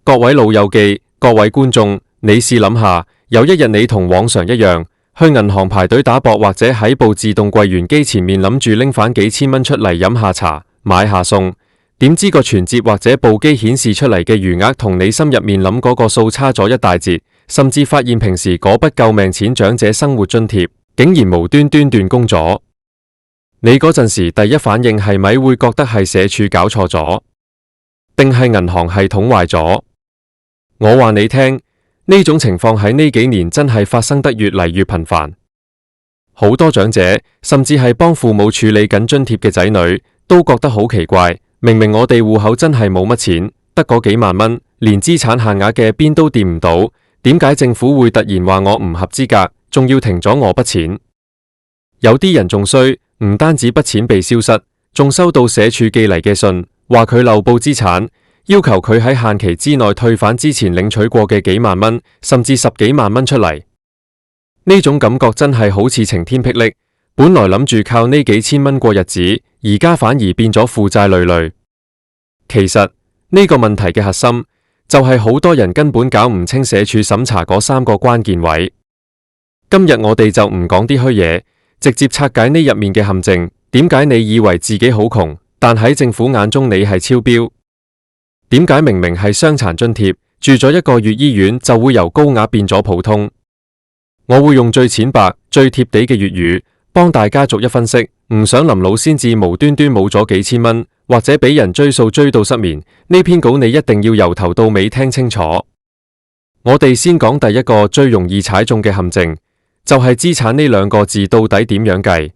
各位老友記，各位觀眾，你試諗下，有一日你同往常一樣，去銀行排隊打博，或者喺部自動櫃員機前面諗住拎返幾千蚊出嚟飲下茶、買下餸，點知個存摺或者部機顯示出嚟嘅餘額同你心入面諗嗰個數差咗一大截，甚至發現平時嗰筆救命錢長者生活津貼，竟然無端端斷供咗。你嗰陣時第一反應係咪會覺得係社署搞錯咗，定係銀行系統壞咗？我話你聽，呢種情況喺呢幾年真係發生得越嚟越頻繁。好多長者，甚至係幫父母處理緊津貼嘅仔女，都覺得好奇怪，明明我哋戶口真係冇乜錢，得嗰幾萬蚊，連資產限額嘅邊都掂唔到，點解政府會突然話我唔合資格，仲要停咗我筆錢？有啲人仲衰，唔單止筆錢被消失，仲收到社署寄嚟嘅信，話佢漏報資產，要求佢喺限期之內退返之前領取過嘅幾萬蚊，甚至10幾萬蚊出嚟。呢種感覺真係好似晴天霹靂，本來諗住靠呢幾千蚊過日子，而家反而變咗負債累累。其實呢個問題嘅核心，就係好多人根本搞唔清社署審查嗰3個關鍵位。今日我哋就唔講啲虛嘢，直接拆解呢入面嘅陷阱。點解你以為自己好窮，但喺政府眼中你係超標？點解明明係傷殘津貼，住咗1個月醫院就會由高額變咗普通？我會用最淺白、最貼地嘅粵語，幫大家逐一分析。唔想臨老先至無端端冇咗幾千蚊，或者俾人追數追到失眠，呢篇稿你一定要由頭到尾聽清楚。我哋先講第一個最容易踩中嘅陷阱，就係資產呢2個字到底點樣計？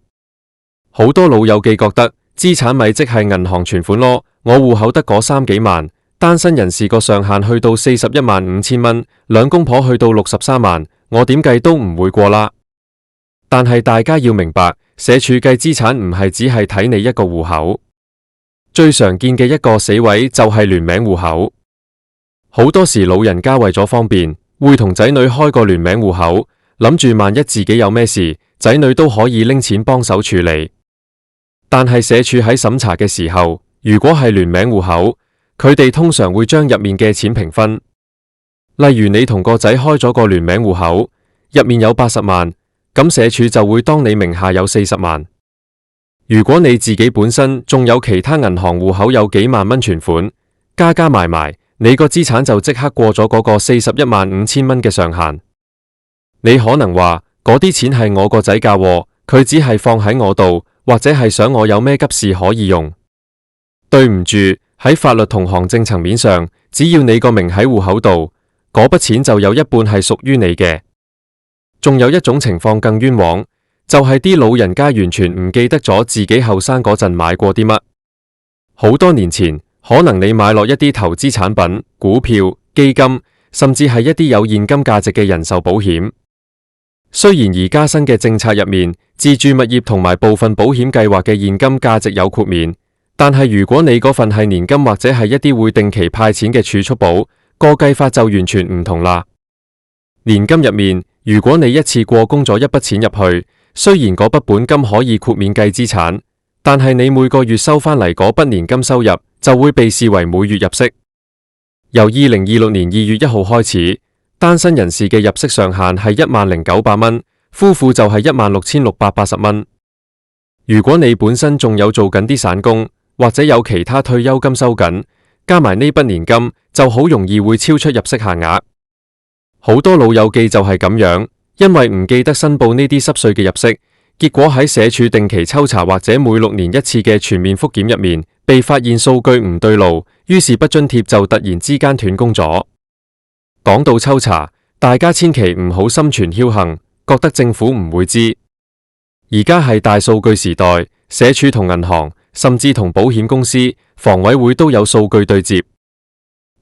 好多老友記覺得資產咪即係銀行存款咯，我戶口得嗰3幾萬，單身人士個上限去到415000蚊，兩公婆去到63萬，我點計都唔會過啦。但係大家要明白，社署計資產唔係只係睇你一個戶口，最常見嘅一個死位就係聯名戶口。好多時老人家為咗方便，會同仔女開個聯名戶口，諗住萬一自己有咩事，仔女都可以拎錢幫手處理。但係社署喺審查嘅時候，如果係聯名戶口，佢哋通常會將入面嘅錢平分。例如你同個仔開咗個聯名戶口，入面有80萬，咁社署就會當你名下有40萬。如果你自己本身仲有其他銀行戶口有幾萬蚊存款，加埋埋，你個資產就即刻過咗嗰個415000蚊嘅上限。你可能話嗰啲錢係我個仔教，佢只係放喺我度，或者係想我有咩急事可以用。對唔住，喺法律同行政層面上，只要你個名喺戶口度，嗰筆錢就有一半係屬於你嘅。仲有一種情況更冤枉，就係啲老人家完全唔記得咗自己後生嗰陣買過啲乜。好多年前，可能你買落一啲投資產品、股票、基金，甚至係一啲有現金價值嘅人壽保險。雖然而家新嘅政策入面，自住物業同埋部分保險計劃嘅現金價值有豁免，但係如果你嗰份係年金或者係一啲會定期派錢嘅儲蓄保，個計法就完全唔同啦。年金入面，如果你一次過供咗一筆錢入去，雖然嗰筆本金可以豁免計資產，但係你每個月收返嚟嗰筆年金收入就會被視為每月入息。由2026年2月1號開始，單身人士嘅入息上限係10900蚊，夫婦就係16680蚊。如果你本身仲有做緊啲散工，或者有其他退休金收緊，加埋呢筆年金，就好容易會超出入息限額。好多老友記就係咁樣，因為唔記得申報呢啲濕碎嘅入息，結果喺社署定期抽查或者每6年一次嘅全面復檢入面，被發現數據唔對路，於是筆津貼就突然之間斷供咗。講到抽查，大家千祈唔好心存僥倖，覺得政府唔會知。而家係大數據時代，社署同銀行，甚至同保險公司、房委會都有數據對接。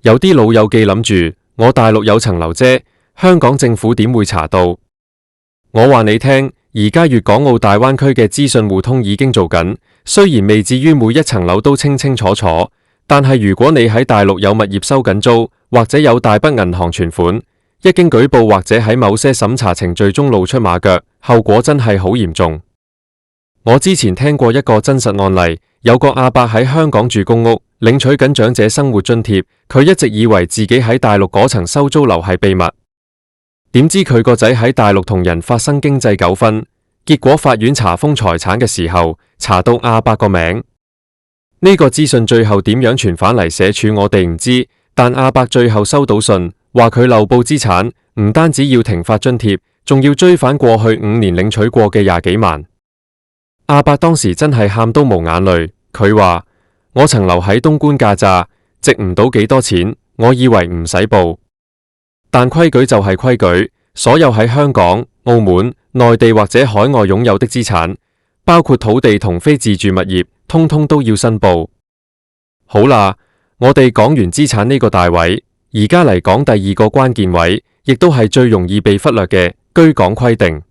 有啲老友記諗住，我大陸有層樓啫，香港政府點會查到？我話你聽，而家粵港澳大灣區嘅資訊互通已經做緊，雖然未至於每一層樓都清清楚楚，但係如果你喺大陸有物業收緊租，或者有大筆銀行存款，一經舉報或者喺某些審查程序中露出馬腳，後果真係好嚴重。我之前聽過一個真實案例，有個阿伯喺香港住公屋，領取緊長者生活津貼，佢一直以為自己喺大陸嗰層收租樓係秘密，點知佢個仔喺大陸同人發生經濟糾紛，結果法院查封財產嘅時候，查到阿伯個名。呢個資訊最後點樣傳返嚟社署我哋唔知，但阿伯最後收到信，話佢漏報資產，唔單止要停發津貼，仲要追返過去5年領取過嘅20幾萬。阿伯當時真係喊都無眼淚，佢話：我層樓喺東莞價咋，值唔到幾多錢，我以為唔使報。但規矩就係規矩，所有喺香港、澳門、內地或者海外擁有的資產，包括土地同非自住物業，通通都要申報。好啦，我哋講完資產呢個大位，而家嚟講第二個關鍵位，亦都係最容易被忽略嘅居港規定。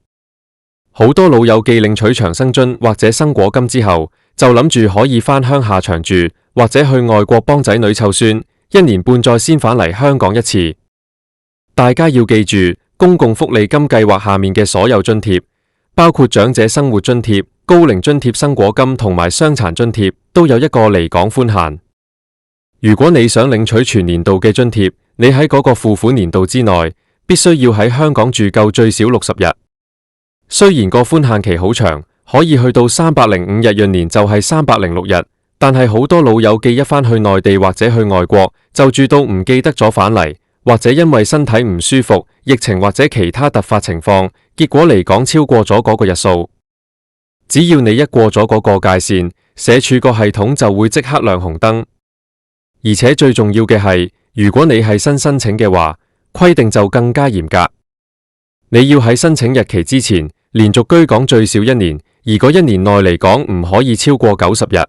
好多老友記領取長生津或者生果金之後，就諗住可以返鄉下長住，或者去外國幫仔女湊孫，1年半載先返嚟香港一次。大家要記住，公共福利金計劃下面嘅所有津貼，包括長者生活津貼、高齡津貼、生果金同埋傷殘津貼，都有一個離港寬限。如果你想領取全年度嘅津貼，你喺嗰個付款年度之內，必須要喺香港住夠最少60日。雖然個寬限期好長，可以去到305日，閏年就係306日，但係好多老友記一返去內地或者去外國，就住到唔記得咗返嚟，或者因為身體唔舒服、疫情或者其他突發情況，結果離港超過咗嗰個日數。只要你一過咗嗰個界線，社署個系統就會即刻亮紅燈。而且最重要嘅係，如果你係新申請嘅話，規定就更加嚴格。你要喺申請日期之前連續居港最少1年，而嗰1年內嚟港唔可以超過90日。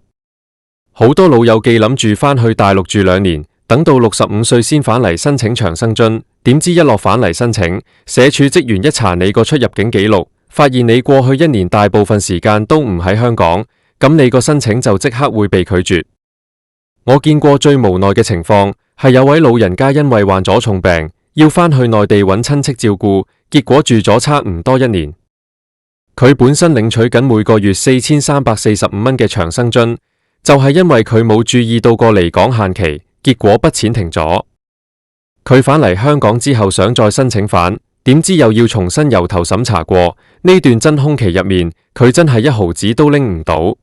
好多老友記諗住返去大陸住2年，等到65歲先返嚟申請長生津，點知一落返嚟申請，社署職員一查你個出入境記錄，發現你過去1年大部分時間都唔喺香港，咁你個申請就即刻會被拒絕。我見過最無奈嘅情況係有位老人家因為患咗重病，要返去內地揾親戚照顧，結果住咗差唔多1年。佢本身領取緊每個月4345蚊嘅長生津，就係因為佢冇注意到個離港限期，結果筆錢停咗。佢返嚟香港之後想再申請返，點知又要重新由頭審查過，呢段真空期入面，佢真係1毫子都拎唔到。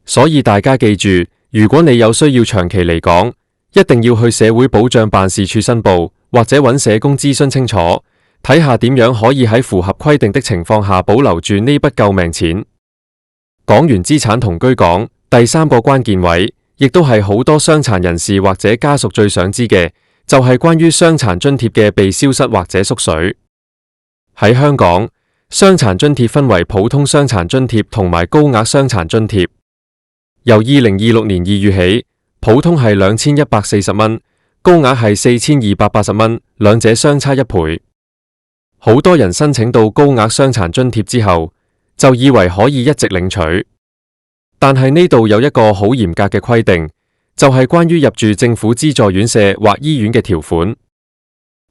所以大家記住，如果你有需要長期離港，一定要去社會保障辦事處申報，或者揾社工諮詢清楚，睇下點樣可以喺符合規定的情況下保留住呢筆救命錢。講完資產同居港，第3個關鍵位，亦都係好多傷殘人士或者家屬最想知嘅，就係關於傷殘津貼嘅被消失或者縮水。喺香港，傷殘津貼分為普通傷殘津貼同埋高額傷殘津貼。由2026年2月起，普通係2140蚊，高額係4280蚊，兩者相差1倍。好多人申請到高額傷殘津貼之後，就以為可以一直領取，但係呢度有一個好嚴格嘅規定，就係關於入住政府資助院舍或醫院嘅條款。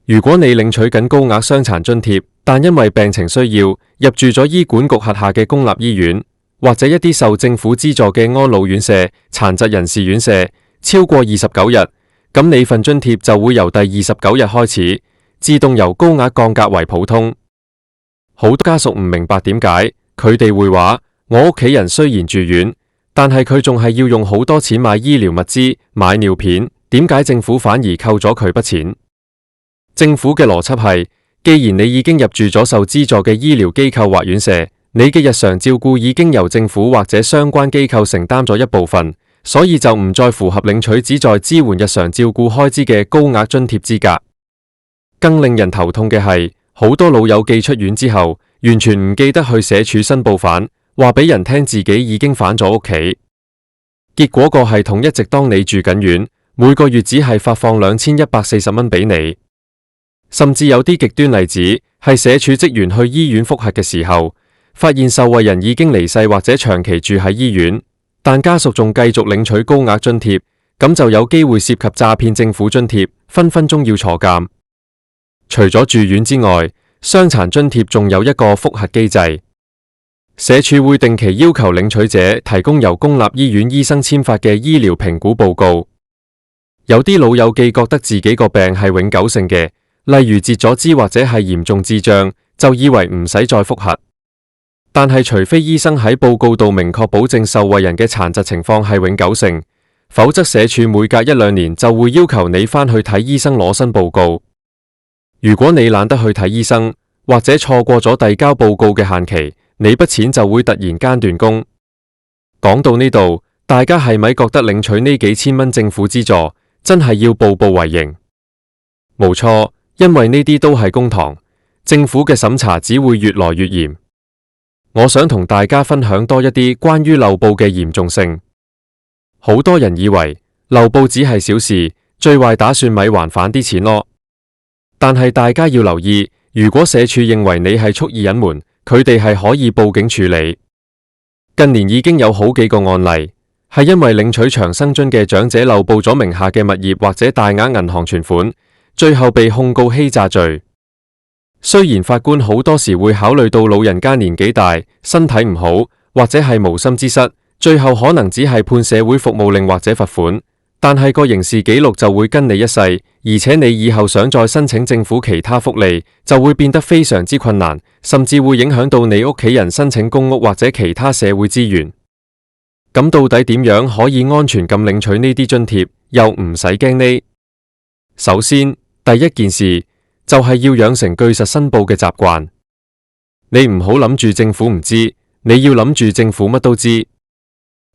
如果你領取緊高額傷殘津貼，但因為病情需要入住咗醫管局轄下嘅公立醫院，或者一啲受政府資助嘅安老院舍、殘疾人士院舍，超過29日，咁你份津貼就會由第29日開始，自動由高額降格為普通。好多家屬唔明白點解，佢哋會話：我屋企人雖然住院，但係佢仲係要用好多錢買醫療物資、買尿片，點解政府反而扣咗佢筆錢？政府嘅邏輯係，既然你已經入住咗受資助嘅醫療機構或院舍，你嘅日常照顧已經由政府或者相關機構承擔咗一部分，所以就唔再符合領取旨在支援日常照顧開支嘅高額津貼資格。更令人頭痛嘅係，好多老友記出院之後，完全唔記得去社署申報返，話俾人聽自己已經返咗屋企。結果個系統一直當你住緊院，每個月只係發放2140蚊俾你。甚至有啲極端例子，係社署職員去醫院複核嘅時候，發現受惠人已經離世或者長期住喺醫院，但家屬仲繼續領取高額津貼，咁就有機會涉及詐騙政府津貼，分分鐘要坐監。除咗住院之外，傷殘津貼仲有一個複核機制。社署會定期要求領取者提供由公立醫院醫生簽發嘅醫療評估報告。有啲老友記覺得自己個病係永久性嘅，例如截咗肢或者係嚴重智障，就以為唔使再複核。但係除非醫生喺報告度明確保證受惠人嘅殘疾情況係永久性，否則社署每隔1-2年就會要求你返去睇醫生攞新報告。如果你懶得去睇醫生，或者錯過咗遞交報告嘅限期，你筆錢就會突然間斷供。講到呢度，大家係咪覺得領取呢幾千蚊政府資助真係要步步為營？冇錯，因為呢啲都係公帑，政府嘅審查只會越來越嚴。我想同大家分享多一啲關於漏報嘅嚴重性。好多人以為漏報只係小事，最壞打算咪還返啲錢咯。但係大家要留意，如果社署認為你係蓄意隱瞞，佢哋係可以報警處理。近年已經有好幾個案例，係因為領取長生津嘅長者漏報咗名下嘅物業或者大額銀行存款，最後被控告欺詐罪。雖然法官好多時會考慮到老人家年紀大、身體唔好，或者係無心之失，最後可能只係判社會服務令或者罰款，但係個刑事記錄就會跟你一世，而且你以後想再申請政府其他福利，就會變得非常之困難，甚至會影響到你屋企人申請公屋或者其他社會資源。咁到底點樣可以安全咁領取呢啲津貼，又唔使驚呢？首先，第一件事就係要養成據實申報嘅習慣。你唔好諗住政府唔知，你要諗住政府乜都知。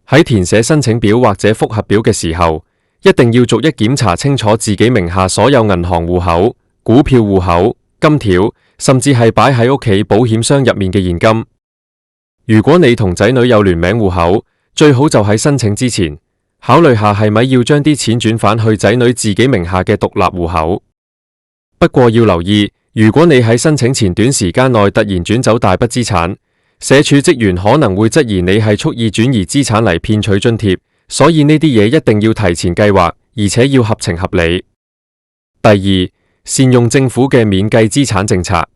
喺填寫申請表或者複核表嘅時候，一定要逐一檢查清楚自己名下所有銀行戶口、股票戶口、金條，甚至係擺喺屋企保險箱入面嘅現金。如果你同仔女有聯名戶口，最好就喺申請之前考慮下係咪要將啲錢轉返去仔女自己名下嘅獨立戶口。不過要留意，如果你喺申請前短時間內突然轉走大筆資產，社署職員可能會質疑你係蓄意轉移資產嚟騙取津貼，所以呢啲嘢一定要提前計劃，而且要合情合理。第二，善用政府嘅免計資產政策，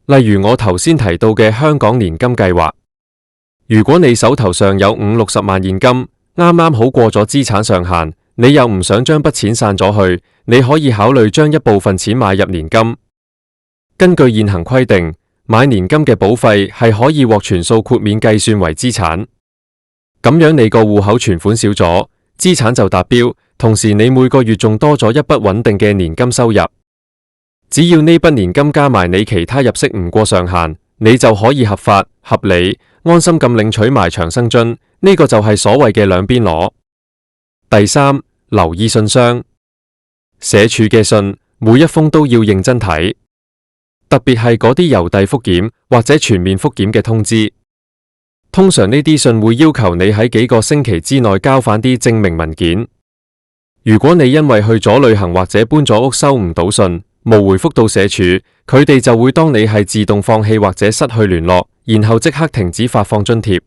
例如我頭先提到嘅香港年金計劃。如果你手頭上有50-60萬現金，啱啱好過咗資產上限，你又唔想將筆錢散咗去，你可以考慮將一部分錢買入年金。根據現行規定，買年金嘅保費係可以獲全數豁免計算為資產。咁樣你個戶口存款少咗，資產就達標，同時你每個月仲多咗一筆穩定嘅年金收入。只要呢筆年金加埋你其他入息唔過上限，你就可以合法、合理、安心咁領取埋長生津。呢個就係所謂嘅兩邊攞。第三，留意信箱，社署嘅信每一封都要認真睇。特別係嗰啲郵遞復檢或者全面復檢嘅通知，通常呢啲信會要求你喺幾個星期之內交返啲證明文件。如果你因為去咗旅行或者搬咗屋收唔到信，冇回覆到社署，佢哋就會當你係自動放棄或者失去聯絡，然後即刻停止發放津貼。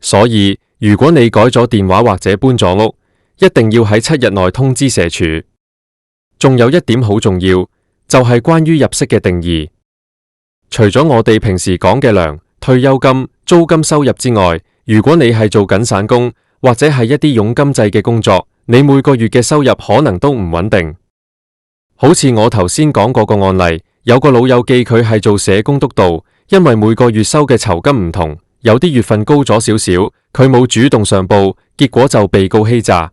所以如果你改咗電話或者搬咗屋，一定要喺7日內通知社署。仲有一點好重要，就係關於入息嘅定義。除咗我哋平時講嘅糧、退休金、租金收入之外，如果你係做緊散工或者係一啲佣金制嘅工作，你每個月嘅收入可能都唔穩定。好似我頭先講嗰個案例，有個老友記佢係做社工督導，因為每個月收嘅酬金唔同，有啲月份高咗少少，佢冇主動上報，結果就被告欺詐。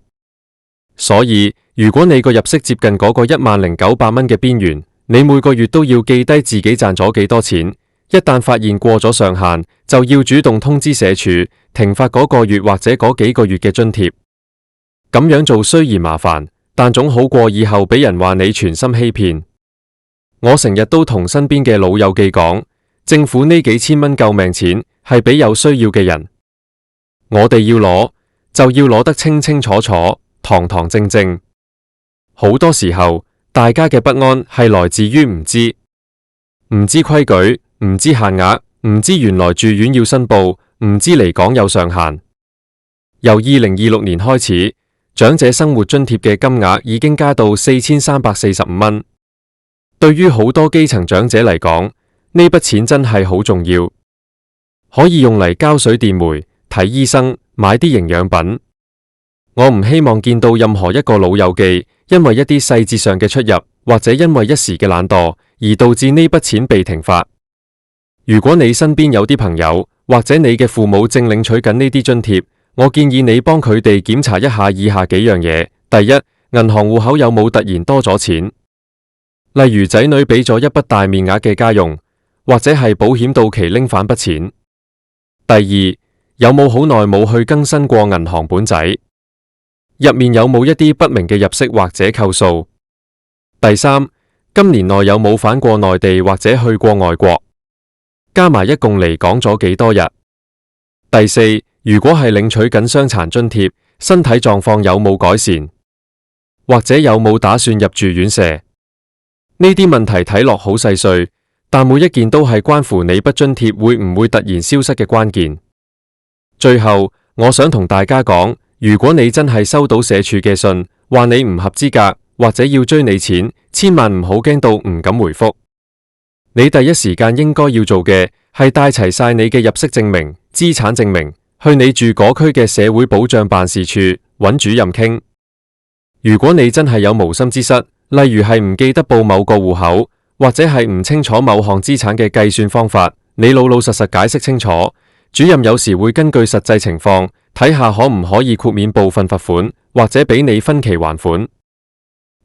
所以如果你個入息接近嗰個10,900蚊嘅邊緣，你每個月都要記低自己賺咗幾多錢，一旦發現過咗上限，就要主動通知社署，停發嗰個月或者嗰幾個月嘅津貼。咁樣做雖然麻煩，但總好過以後俾人話你存心欺騙。我成日都同身邊嘅老友記講，政府呢幾千蚊救命錢係俾有需要嘅人，我哋要攞就要攞得清清楚楚、堂堂正正。好多時候大家嘅不安係來自於唔知規矩，唔知限額，唔知原來住院要申報，唔知離港有上限。由2026年開始，長者生活津貼嘅金額已經加到4345蚊。對於好多基層長者嚟講，呢筆錢真係好重要。可以用嚟交水電煤、睇醫生、買啲營養品。我唔希望見到任何一個老友記因為一啲細節上嘅出入，或者因為一時嘅懶惰而導致呢筆錢被停發。如果你身邊有啲朋友或者你嘅父母正領取緊呢啲津貼，我建議你幫佢哋檢查一下以下幾樣嘢。第一，銀行戶口有冇突然多咗錢，例如仔女俾咗一筆大面額嘅家用，或者係保險到期拎返筆錢。第二，有冇好耐冇去更新過銀行本仔，入面有冇一啲不明嘅入息或者扣數。第三，今年內有冇返過內地或者去過外國，加埋一共嚟講咗幾多日。第四，如果係領取緊傷殘津貼，身體狀況有冇改善，或者有冇打算入住院舍。呢啲問題睇落好細碎，但每一件都係關乎你筆津貼會唔會突然消失嘅關鍵。最後，我想同大家講，如果你真係收到社署嘅信，話你唔合資格或者要追你錢，千萬唔好驚到唔敢回覆。你第一時間應該要做嘅係帶齊晒你嘅入息證明、資產證明，去你住嗰區嘅社會保障辦事處揾主任傾。如果你真係有無心之失，例如係唔記得報某個戶口，或者係唔清楚某項資產嘅計算方法，你老老實實解釋清楚，主任有時會根據實際情況睇下可唔可以豁免部分罰款，或者俾你分期還款。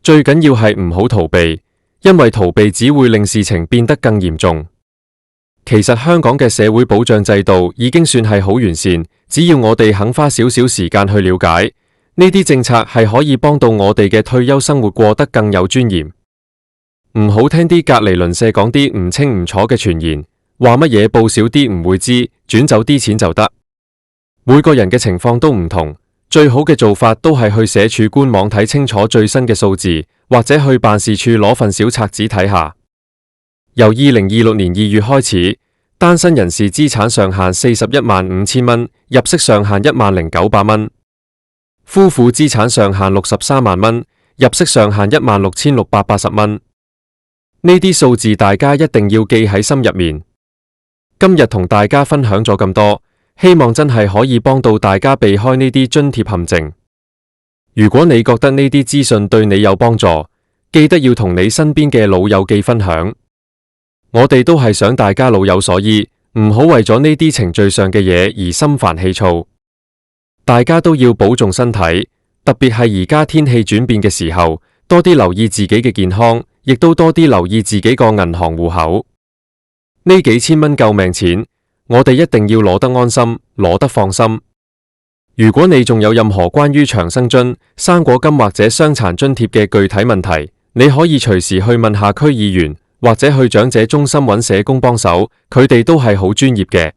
最緊要係唔好逃避，因為逃避只會令事情變得更嚴重。其實香港嘅社會保障制度已經算係好完善，只要我哋肯花少少時間去了解，呢啲政策係可以幫到我哋嘅退休生活過得更有尊嚴。唔好聽啲隔離鄰舍講啲唔清唔楚嘅傳言，話乜嘢報少啲唔會知，轉走啲錢就得。每個人嘅情況都唔同，最好嘅做法都係去社署官網睇清楚最新嘅數字，或者去辦事處攞份小冊子睇下。由2026年2月開始，單身人士資產上限415000蚊，入息上限10900蚊；夫婦資產上限63萬蚊，入息上限16680蚊。呢啲數字大家一定要記喺心入面。今日同大家分享咗咁多，希望真係可以幫到大家避開呢啲津貼陷阱。如果你覺得呢啲資訊對你有幫助，記得要同你身邊嘅老友記分享。我哋都係想大家老有所依，唔好為咗呢啲程序上嘅嘢而心煩氣躁。大家都要保重身體，特別係而家天氣轉變嘅時候，多啲留意自己嘅健康，亦都多啲留意自己個銀行戶口。呢幾千蚊救命錢，我哋一定要攞得安心，攞得放心。如果你仲有任何關於長生津、生果金或者傷殘津貼嘅具體問題，你可以隨時去問下區議員，或者去長者中心揾社工幫手，佢哋都係好專業嘅。